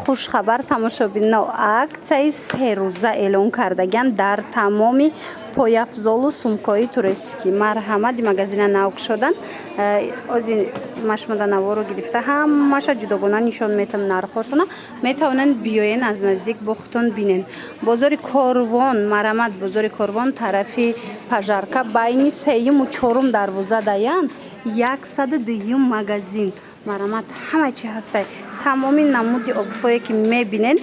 хушхабар тамошобино аксияи 3 рӯза эълон кардагианд дар тамоми пойафзолу сумкои турецкӣ. Марҳамади магазина навк шудан ози машмуда наворо гирифта ҳамаша ҷудогона нишон метам нархошона метавонанд биёен аз наздик бо худтон бинен. Бозори Корвон, марҳамат бозори Корвон тарафи пажарка байни 3-ю 4 дарвоза даянд 102 магазин. Марҳамат ҳама чи ҳастай. Тамоми намуди обуфое ки мебинен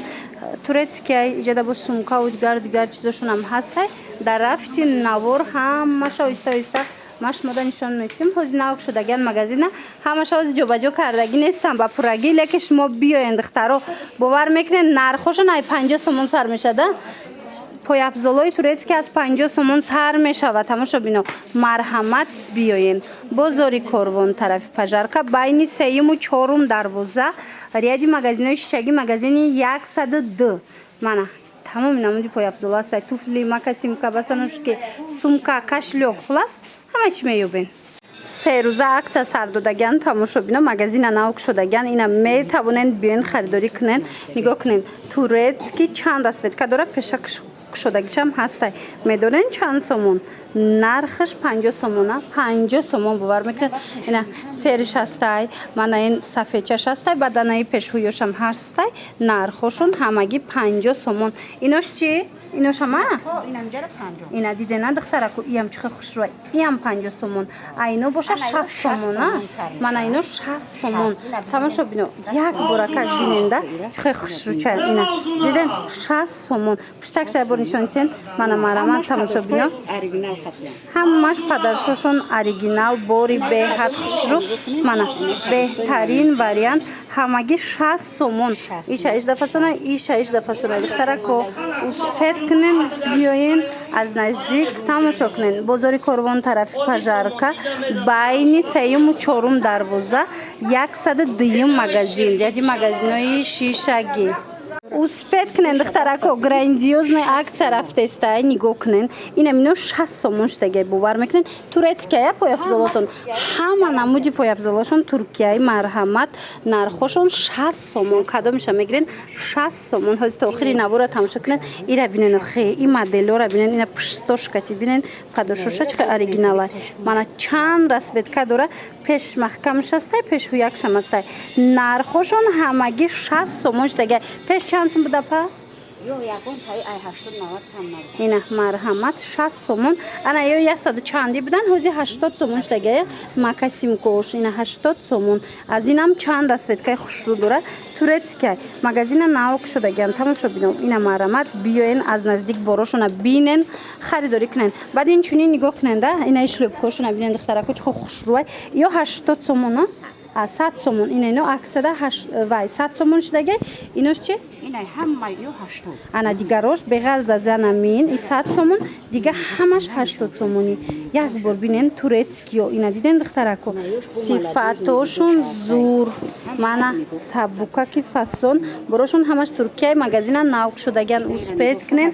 турецкия иҷада бо сумкаву дигар чизошон ҳам ҳастай. Дар рафти навор ҳамаша оҳиста машмуда нишон метисем ҳози навк шудагиан магазина ҳамаша ҳози ҷобаҷо кардагӣ нестам ба пурагӣ леки шумо биёен духтаро бовар мекунед нархошон ай 50 сомон сар мешада. Пойафзолои турецки аз 50 сомон сар мешавад. Тамошобино марҳамат биёен. Бозори Корвон тарафи пажарка байни 3-ю 4 дарвоза ряди магазинои шишагӣ магазини 102 мана тамоми намуди пойафзоло ҳастай. Туфли, макасимка, басаношки, сумка, кашлёк, хулас ҳама чи меёбен. 3 рӯза аксия сар додагианд. Тамошобино магазина навк шудагианд. Ина метавонанд биёен харидорӣ кунен. Нигоҳ кунен турецки чанд расветка дора пешак шудагишам ҳастай. Медонен чанд сомон? Нархаш 50 сомона. 50 сомон бовар мекунед. Ина сериш ҳастай, мана ин сафедчаш ҳастай, баданаи пешҳуёшам ҳастай. Нархошон ҳамагӣ 50 сомон. Инош чи? Инош ҳама? Ина дидена духтараку иам чихе хушрӯй. Иам 50 сомон. Айно боша 60 сомон, а? Мана ино 60 сомон. Тамошобино як боракаш биненда чихе хушрӯча ина. Диден 60 сомон. Пуштак шайбор нишонтен мана марама тамошобино. ҳамаш падаршошон оригинал бори беҳад хушрӯ. Мана беҳтарин вариант ҳамагӣ 60 сомон. Иша иждафасона, иша иждафасона. Духтараку успет кунен биёен аз наздик тамошо кунен. Бозори Корвон тарафи пажарка байни 3-ю 4 дарвоза 102 магазин. Яди магазинои шишагӣ. Успет кунен духтарако грандиозная аксия рафтестай нигоҳ кунен. Ина мино 60 сомон штаге бовар мекунен. Турецкия пойафзолотон ҳама намуди пойафзолошон туркияи марҳамат нархошон 60 сомон. Кадомиша мегирен 60 сомон. Ҳози то охири навора тамошо кунен. Ира бинен охи и моделора бинен. Ина пуштошкати бинен падошоша чихе оригиналай. Мана чанд расветка дора пеш маҳкамш ҳастай пешҳуякшам ҳастай. Нархошон ҳамагӣ 60 сомон штаге. Пеш чанд сум буда па? Ина марҳамат 60 сомон. Ана ё 100 чанди будан ҳози 80 сомон штаге. Макасимкош ина 80 сомон. Аз инам чанд расветкаи хушрӯ дора. Турецкия магазина навк шудагианд. Тамошобино ина марҳамат биёен аз наздик борошона бинен харидорӣ кунен. Баъд инчунин нигоҳ куненда ина шлёпкошона бинен духтараку чихо хушрӯай. Ё 80 сомон а 100 сомон. Ина ино аксияда 100 сомон шудаге. Инош чи? Ина ҳама ё 80. Ана дигарош беғаз аз анамин и 100 сомон, дига ҳамаш 80 сомони. Як бор бинен турецкиё. Ина диден духтараку сифатошон зур. Мана сабукаки фасон. Борошон ҳамаш туркияи магазина навк шудагианд. Успет кунен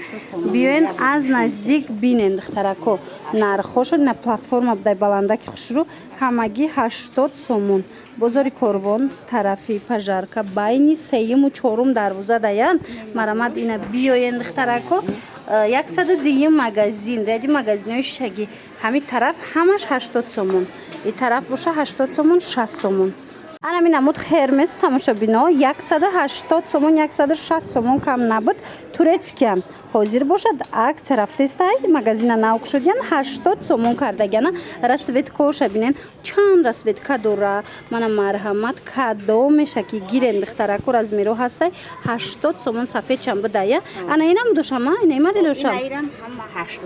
биёен аз наздик бинен духтараку. Нархошон на платформа будай баландаки хушрӯ ҳамагӣ 80 сомон. Бозори Корвон тарафи пажарка байни 3-ю 4 дарвоза даянд. Марҳамат ина биёен духтараку 102 магазин. Ряди магазинои шишагӣ. Ҳамин тараф ҳамаш 80 сомон. И тараф боша 80 сомон 60 сомон. Ана ми намуд хермес тамошобино 180 сомон 160 сомон кам набуд. Турецкиам ҳозир бошад аксия рафтестай магазина навк шудян 80 сомон кардагиана. Расветкоша бинен чанд расветка дора. Мана марҳамат кадомеша ки гирен духтараку размеро ҳастай 80 сомон сафедчам будая. Ана инам душама ина моделошам.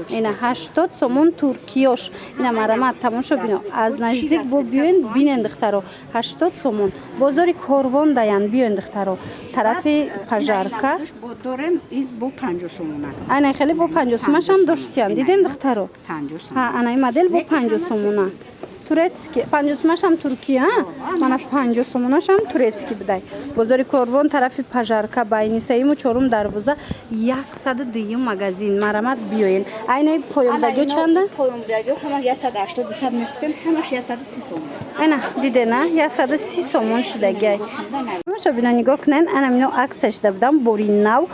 Ина 80 сомон туркиёш. Ина марҳамат тамошобино аз наздик бо биёен бинен духтаро 80 сомон. Бозори Корвон даян биёен духтаро тарафи пажарка дорем бо 50 сомон. Ана хеле бо 50 сомашам доштиян диден духтаро. 50 сомон. Ха ана модел бо 50 сомона. Турецки 50 сомашам Туркия, мана 50 сомонашам турецки будай. Бозори Корвон тарафи пажарка байни 3-ю 4 дарвоза 102 магазин. Марҳамат биёен. Айнаи поёмдагиё чанда? Поёмдагиё ҳама 180 200 мефутем, ҳамаш 130 сомон. اینا دیده نه 130 سومون شده باشه بینا نگاه کنین انا اینو عکسش دادم بوری نو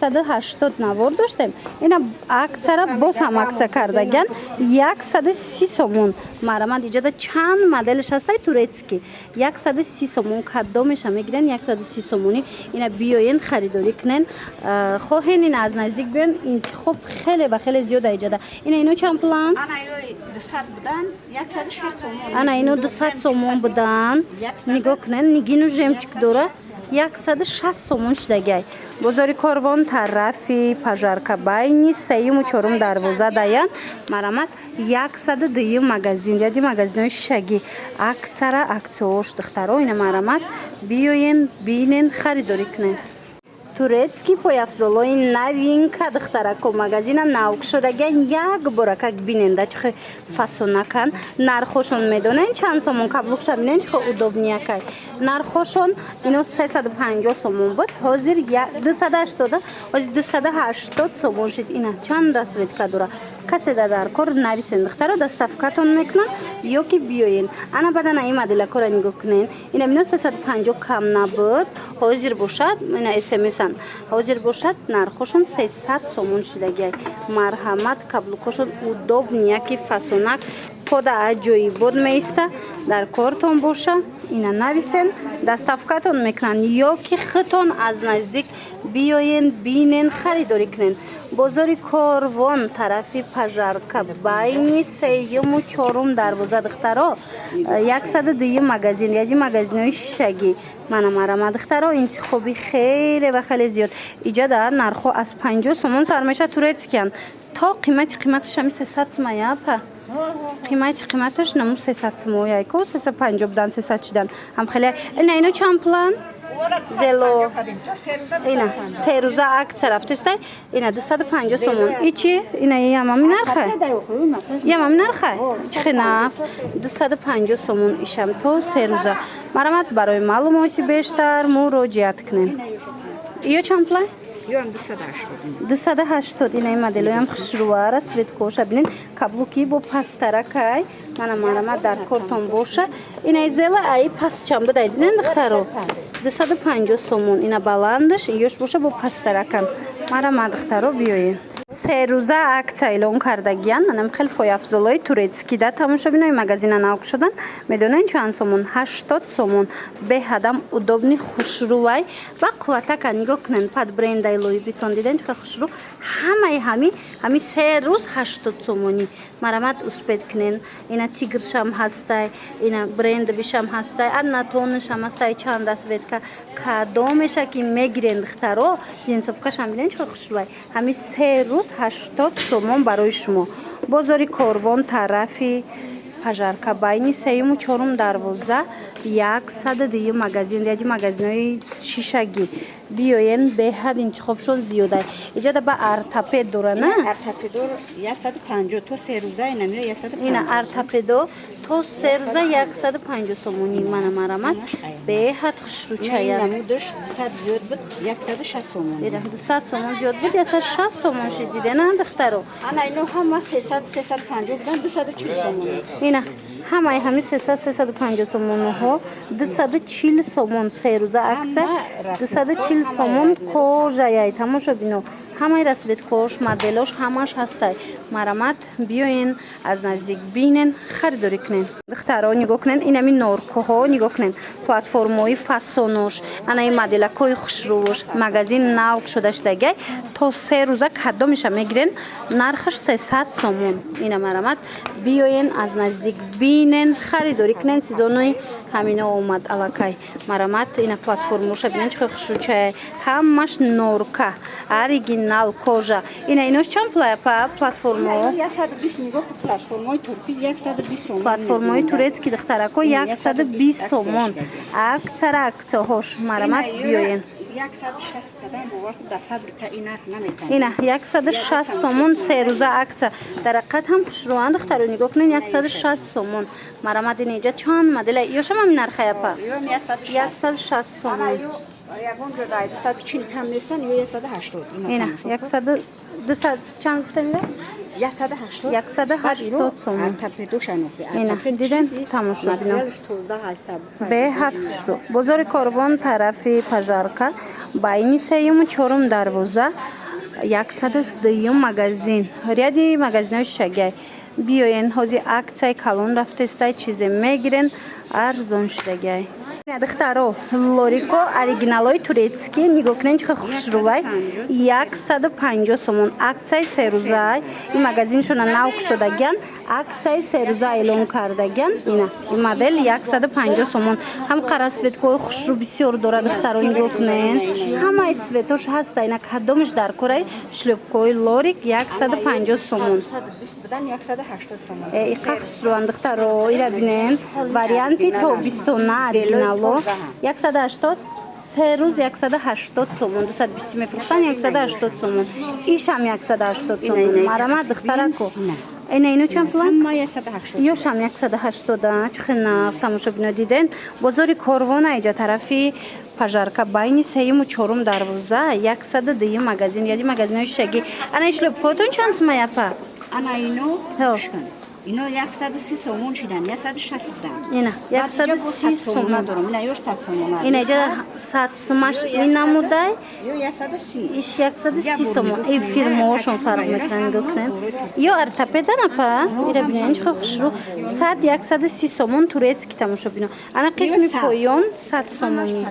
180 نوار داشتیم اینا عکس را باز هم عکس کردگن 130 سومون مرامد اینجا چند مدلش هست تورецکی 130 سومون کدامش هم میگیرن 130 سومونی اینا بیاین خریداری کنین خواهین این از نزدیک بیان انتخاب خیلی و خیلی زیاد اینجا اینو چند پلان Ana اینو 200 بودن 160 سومون. انا اینو 200 سومون بودن نگاه کنین نگینو ژمچک دوره 160 سومون شده بزاری کاروان طرفی پژارکا байни سеюму чорум дарвоза даян марамат 102 магазин яди магазинои шишагӣ аксара аксиош духтаро ина марамат биёен бинен харидорӣ кунед турецки пояфзолои новинка духтарако магазина навк шудаган як боракак биненда чихе фасонакан нархошон медонен чанд сомон каблукша бинен чихе удобниякай нархошон ино 350 сомон буд ҳозир 280 ҳозир 280 сомон шид ина чанд расветка дора каседа дар кор нависен духтаро доставкатон мекунан ёки биёен ана бадан аи моделакора нигоҳ кунен ина бино 350 кам набуд ҳозир бошад ина смс ҳозир бошад нархошон 300 сомон шидагай марҳамат каблукошон удобнияки фасонак пода аҷои буд меиста дар кортон боша ина нависен доставкатон мекунан ёки хитон аз наздик биёен бинен харидорӣ кунен бозори корвон тарафи пажарка байни сеюму чорум дарвоза духтаро 102 магазин яди магазинои шишагӣ мана марама духтаро интихоби хеле ва хеле зиёд иҷада нархо аз 50 сомон сар меша турецкиан то қиматаш ҳами 300 сомая па қиматаш наму 300 сомояй ко 350 будан 300 шидан ҳам хеле ина ино чанд план зело ина се рӯза акс рафтистай ина 250 сомон ичи ина ямами нарха ямами нарха чихе наф 250 сомон ишам то се рӯза марамат барои маълумоти бештар муроҷиат кунем ё чанд план 280 ина моделоям хушрӯа расветкоша бинен каблуки бо пастаракай мана марама дар кортон боша ина зела аи пастчам будай динен духтаро 250 сомон ина баландаш ёш боша бо пастаракам марама духтаро биёен се рӯза акция эълон кардагиян манам хеле пояфзолои турецкида тамошобинои магазина навк шудан медонен чанд сомон 80 сомон беҳадам удобни хушрӯвай ва қувватака нигоҳ кунен пад брендаи луи витон диден чақа хушрӯ ҳами се рӯз 80 сомонӣ марамат успед кунен ина тигршам ҳастай ина брендвишам ҳастай аднатонишам ҳастай чанд расветка кадомеша ки мегирен духтаро ҷинсовкашам биден чақа хушрӯвай ҳами се рӯз 80 сомон барои шумо бозори корвон тарафи пажарка байни сеюму чорум дарвоза 102 магазин яди магазинои шишагӣ биёен беҳад интихобшон зиёдай иҷада ба артапедора на артапедор 150 то се рӯза ина меё 150 ина артапедо то се рӯза 150 сомонӣ мана марамат беҳад хушрӯчая ина дош 200 зиёд буд 160 сомон 200 сомон зиёд буд 160 сомон шид дидена духтаро ана ино ҳама 300 350 будан 240 сомон ина ҳамаи ҳами 300-350 сомонҳо 240 сомон се рӯза акса 240 сомон кожаяй тамошо бино ҳамаи расветкош моделош ҳамаш ҳастай марамат биёен аз наздик бинен харидорӣ кунен духтаро нигоҳ кунен инами норкоҳо нигоҳ кунен платформаи фасонош анаи моделакои хушрӯш магазин навк шуда шудагай то се рӯза кадомеша мегирен нархаш 300 сомон ина марамат биёен аз наздик бинен харидорӣ кунен сезони ҳамино омад аллакай марамат ина платформаша бинен чихе хушрӯчаяй ҳамаш норка оригинал кожа ина инош чанд плаяпа платформо 120 нигоҳ платформаи турки 120 сомон платформаи турецки духтарако 120 сомон аксара аксиҳош марамат биёен 160 кадан бовар да фабрика инак наметан ина 160 сомон се рӯза акция дар ҳақиқат ҳам хушрӯан духтаро нигоҳ кунен 160 сомон марамат ин иҷа чанд модела ёшама минархаяпа 160 сомон ягон ҷода 240 кам несан ё 180 ина 100 200 чанд гуфта меда 180 сомон. اینا دیدن تماشا بینم به حد خشرو بازار کاروان طرفی پژارکا باینی سیم و چهارم دروازه 102 مغازین ряди магазинҳои шагай биёен ҳозир аксияи калон рафтестай чизе мегирен арзон шудагай духтаро лорико оригиналои турецки нигоҳ кунед чӣ хушрӯвай 150 сомон аксияи серӯзаи ин магазиншона нав кушодаган аксияи серӯза эълон кардаган ина ин модел 150 сомон ҳам қарасветкои хушрӯ бисёр дорад духтаро нигоҳ кунед ҳамаи цветош ҳаста ина кадомиш дар кораи шлёпкои лорик 150 сомон иқа хушрӯванд духтаро ира бинен варианти тобистона оригинал 180 سه روز 180 сомон 220 мефурӯхтанд 180 сомон ишам 180 сомон марама духтарако اینو چند پلان؟ یوشم 180 چه خیلی تماشا بینه دیدن بازار کاروان اینجا طرفی پژارکا باینی سیم و چهارم دروازه 102 مغازین یعنی مغازین‌های شگی انا ایشلو پاتون چند سمایا پا انا اینو 130 سومون شدن 160 دادن اینا 130 سومون دارم اینا 100 سومون اینا اینجا 100 سومش اینا مودای یو 130 ایش 130 سومون ای فیرماشون فرق میکنن گفتن یا ارتپیدن اپا میره ببینین چه خوشرو 130 سومون турецки تماشا بینم انا قسمی پایان 100 سومونی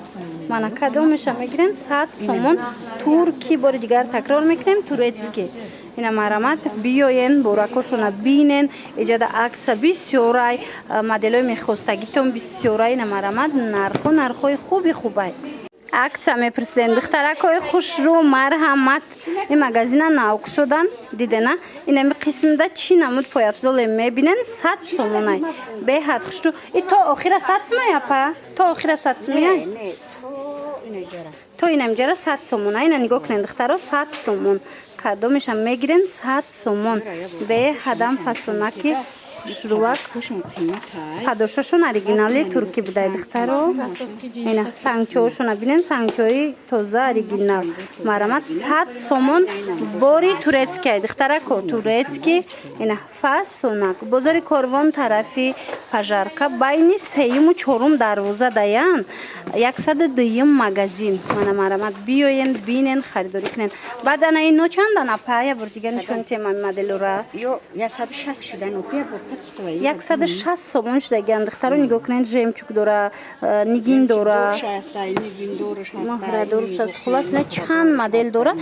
من کدومش میگیرن 100 سومون ترکی بار دیگر تکرار میکنیم турецки اینا مرامت بیاین براکوشون بینن ایجاد عکس بسیاری مدلای میخواستگیتون بسیاری اینا مرامت نرخوی خوبه عکس میپرسیدن دخترکای خوش رو مرحمت این مغازین ناوک شدن دیدن اینا می قسم ده چی نمود پای افضل میبینن 100 سومونای به حد خوش رو ای تا آخر 100 سومونای پا تا آخر 100 سومونای تو اینم جرا 100 سومونای اینا نگاه کنند دخترا 100 سومون کدومش هم میگیرن 100 سومون به حدم فسونکی خوشروک پاداششون اوریجینالی ترکی بوده دخترو اینا سانچوشون ببینن سانچوی تازه اوریجینال مرامت 100 سومون باری турецки دخترکو турецки اینا فسونک بازار کاروان طرفی پژارکا باینی سیم و چهارم دروازه دایان 102 مغازین من مرامت بیاین بینن خریداری کنن بعد انا اینو چندان اپا بر دیگه نشون تیم مدل را یو 160 شدن و بیا 160 سومون شدگان دخترو نگاه کنین ژمچوک داره نگین داره مهره دورش است خلاص نه چند مدل داره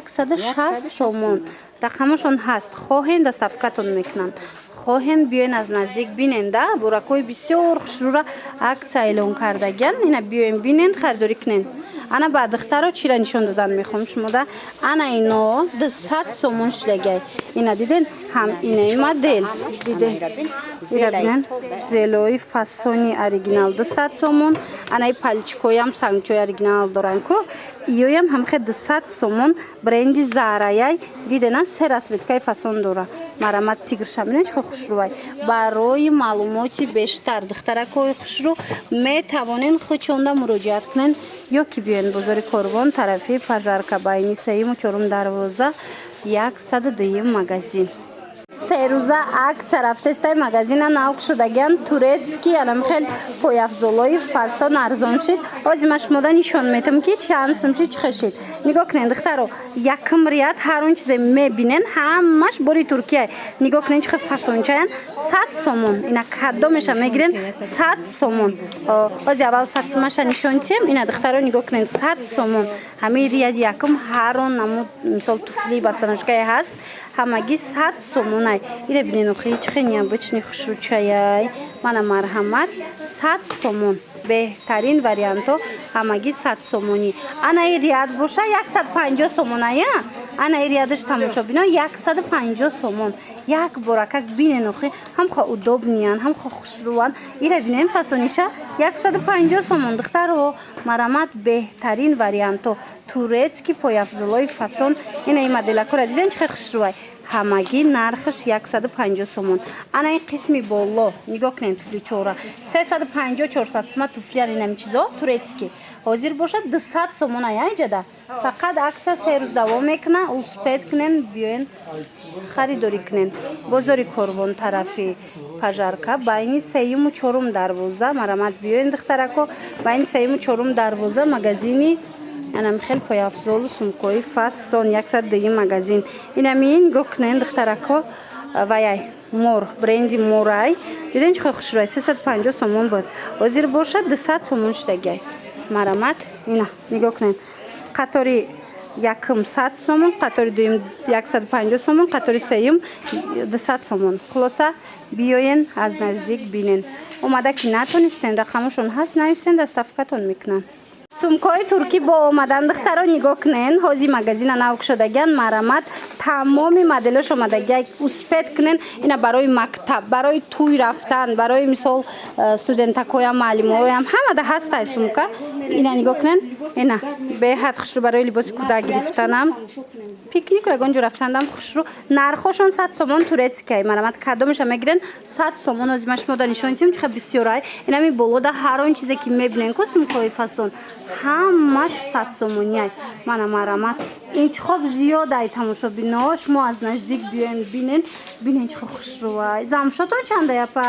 160 سومون رقمشون هست خواهند دستافکتون میکنن خواهند بیاین از نزدیک بینن ده براکوی بسیار خوشرو عکس اعلام کردگان اینا بیاین بینن خریداری کنین انا بعد دخترها چی را نشون دادن میخوام شما ده انا اینو 200 سومون شدگی اینا دیدین هم اینه مدل دیدین اینا بینن زلوی فاسونی اوریجینال 200 سومون انا ای پالچکوی هم سانچوی اوریجینال دارن کو ایویم هم خد 200 سومون برندی زارایای دیدین سه راسویتکای فاسون داره مرامت تیگر شامینش خوشروای برای معلوماتی بیشتر دخترکای خوشرو می توانین خودشون مراجعه کنن یا کی بیان بازار کاروان طرفی پژارکا باینی سیم و چهارم دروازه 102 مغازین سه روزه عکس رفتسته مغازین ناوک شدگان турецки الان خیلی پایافزولای فاسون ارزان شد آزمش ماده نشون میتم که چند سمشی چخشید نگاه کنید دخترو یکم ریاد هر اون چیز میبینن همش باری ترکیه نگاه کنید چه فاسون چاین 100 سومون اینا کدومش میگیرن 100 سومون از اول 100 سومش نشون تیم اینا دخترو نگاه کنید 100 سومون همه ریاد یکم هر اون نمود مثال توفلی بسنجکای هست همگی 100 سومونای ایره بینین خیلی خیلی بچنی خوشرو چایای من مرحمت 100 سومون بهترین وریانتو همگی 100 سومونی انا ای ریاد باشه 150 سومونای انا ای ریادش تماشا بینا 150 سومون یک براکک بینین خیلی هم خو ادوب نیان هم خو خوشروان ایره بینین فاسونیشا 150 سومون دخترو مرحمت بهترین وریانتو турецки پایافزولای فاسون این ای مدل کورا دیدن چه خوشروای ҳамагӣ нархаш 150 сомон. Ана ин қисми боло нигоҳ кунед туфли чора 350-400 сомон туфлиян инами чизо турецки ҳозир бошад 200 сомон ая иҷада фақат акса 3 рӯз давом мекуна успед кунен биёен харидорӣ кунен бозори Корвон тарафи пажарка байни 3-ум 4-ум дарвоза марамат биёен духтарако байни 3-ум 4-ум дарвоза магазини анам хел пояфзолу сумкои фасон 102 магазин инамин нигоҳ кунен духтарако ваяй мор бренди морай диден чихо хушрӯй 350 сомон буд ҳозир бошад 200 сомон шудагай марамат ина нигоҳ кунен қатори якум 100 сомон қатори дуюм 150 сомон қатори сеюм 200 сомон хулоса биёен аз наздик бинен омада ки натонистен рақамашон ҳаст нависен дастафкатон мекунан сумкои туркӣ бо омадан духтаро нигоҳ кунен ҳози магазина навк шудаган марамат тамоми моделош омадагай успед кунен ина барои мактаб барои туй рафтан барои мисол студентакоям маълимоям ҳамада ҳастай сумка ина нигоҳ кунен ина беҳад хушрӯ барои либоси кӯдак гирифтанам пикник ягон ҷо рафтандам хушрӯ нархошон 100 сомон турецкай марамат кадомеша мегирен 100 сомон озимаш мода нишонитим чиха бисёрай инами болода ҳар он чизе ки мебинен ко сумкои фасон ҳамаш 100 сомоняй мана марамат интихоб зиёдай тамошобино шумо аз наздик биёен бинен чихо хушрӯай замшотон чандая па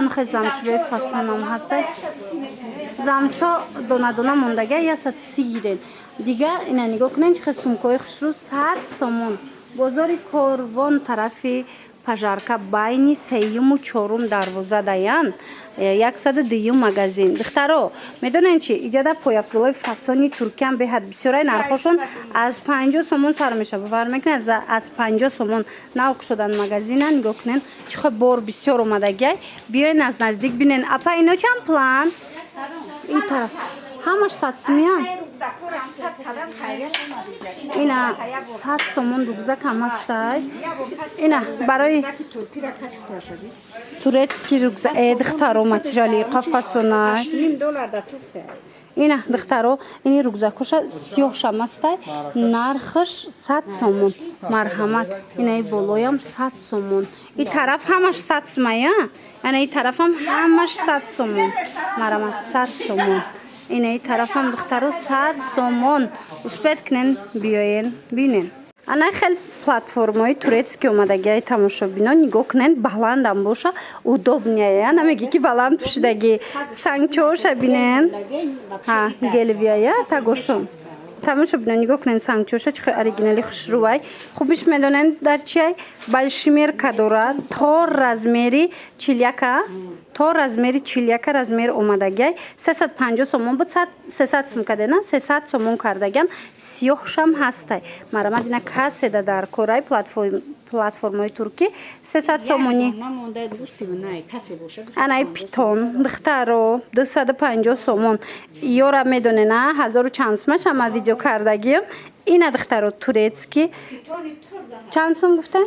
нухе замшӯи фасонам ҳастай замшо дона мондагай 130 гирен дига ина нигоҳ кунен чихо сумкои хушрӯ 100 сомон бозори Корвон тарафи пажарка байни 3-ум 4-ум дарвоза даян 102 магазин духтаро медонен чи иҷада пояфзолои фасони туркиям беҳад бисёрай нархошон аз 50 сомон сар меша бовар мекунед аз 50 сомон навк шудан магазина нигоҳ кунен чихо бор бисёр омадагай биёен аз наздик бинен апа ино чанд план ин тараф ҳамаш 100 сомиян ина 100 сомон рюкзакам ҳастай ина барои турецки рюкзак духтаро материали қафасонай ина духтаро ини рюкзакоша сиёҳшам ҳастай нархаш 100 сомон марҳамат инаи болоям 100 сомон и тараф ҳамаш 100 сомая ана и тарафам ҳамаш 100 сомон марамат 100 сомон инаи тарафам духтаро 100 сомон успед кунен биёен бинен ана хел платформаи турецки омадагиай тамошобинон нигоҳ кунен баландам боша удобняя намеги ки баланд пушидаги сангчооша бинен гелвияя тагошон тамошобинон нигоҳ кунен сангчооша чихо оригинали хушрӯай хубиш медонен дар чиай большимерка дорад то размери 41 размер омадагай 350 сомон буд 300 сум кадена 300 сомон кардаган сиёҳшам ҳастай марамат ина каседа дар корай платформаи туркӣ 300 сомони анаи питон духтаро 250 сомон ёра медонена 1000 чанд сумаш ама видео кардагием ина духтаро турецки чанд сум гуфта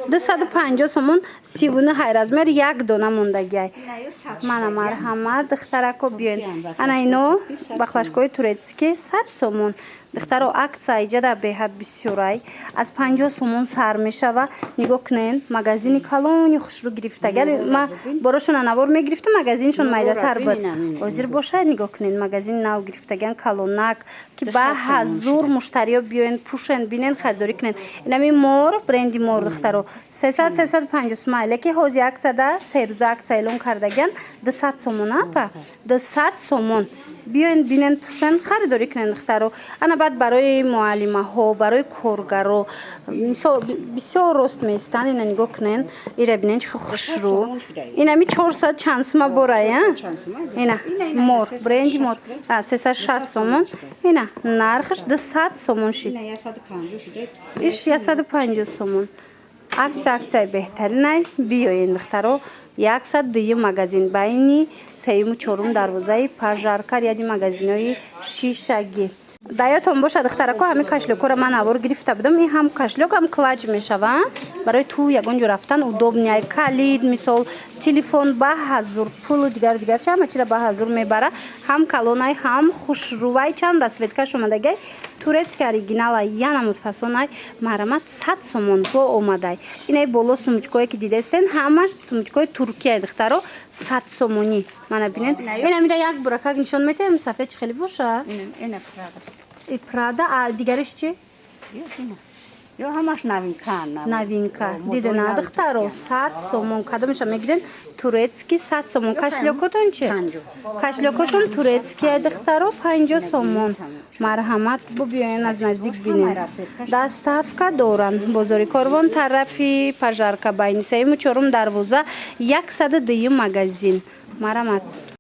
250 сомон 39 размер як дона мондагиай мана марҳамат духтарако биёен ана ино бахлашкои турецки 100 сомон духтаро акция иҷада беҳад бисёрай аз 50 сомон сар мешава нигоҳ кунен магазини калони хушрӯ гирифтагар ма борошон анавор мегирифтам магазиншон майдатар буд ҳозир бошад нигоҳ кунен магазини нав гирифтаган калонак ки ба ҳазур муштариё биёен пушен бинен харидорӣ кунен инами мор бренди мор духтаро 300-350 сомон леки ҳози аксияда 3 рӯза аксия эълон кардаган 200 сомон апа 200 сомон биёен бинен пушен харидорӣ кунен духтаро ана баъд барои муаллимаҳо барои коргаро бисёр рост меистанд ина нигоҳ кунен ира бинен чихо хушрӯ инами 400 чанд сума борая ина мор бренди мор 360 сомон ина нархаш 200 сомон шид иш 150 сомон аксияи беҳтаринай биёен духтаро 102 магазин байни 3-ум 4-ум дарвозаи пажарка ряди магазинои шишагӣ даётон бошад духтарако ҳамин кашлёкро ман аввор гирифта будам. Ин ҳам кашлёк ҳам клач мешаванд барои ту ягон ҷо рафтан удобнияй. Калид мисол телефон ба ҳазур пул дигар чӣ ҳама чира ба ҳазур мебара. Ҳам калонай ҳам хушрӯвай чанд расветкаш омадагай турецки оригиналай янамуд фасонай марамат 100 сомон бо омадай. Инай боло сумочкое ки дидестен ҳамаш сумочкои туркияи духтаро 100 сомонӣ. Мана бинед. Ина мира як буракак нишон метаҳем сафед чӣ хеле боша? Ина Прада. И Прада, а дигариш чӣ? Ё ҳамаш новинка. Новинка. Дидена духтаро 100 сомон. Кадомаша мегирен? Турецки 100 сомон. Кашлёкотон чӣ? Кашлёкошон турецкияи духтаро 50 сомон. Марҳамат бубиёен аз наздик бинед. Доставка доранд. Бозори Корвон тарафи пажарка байни 3-4 дарвоза 102 магазин. Марҳамат.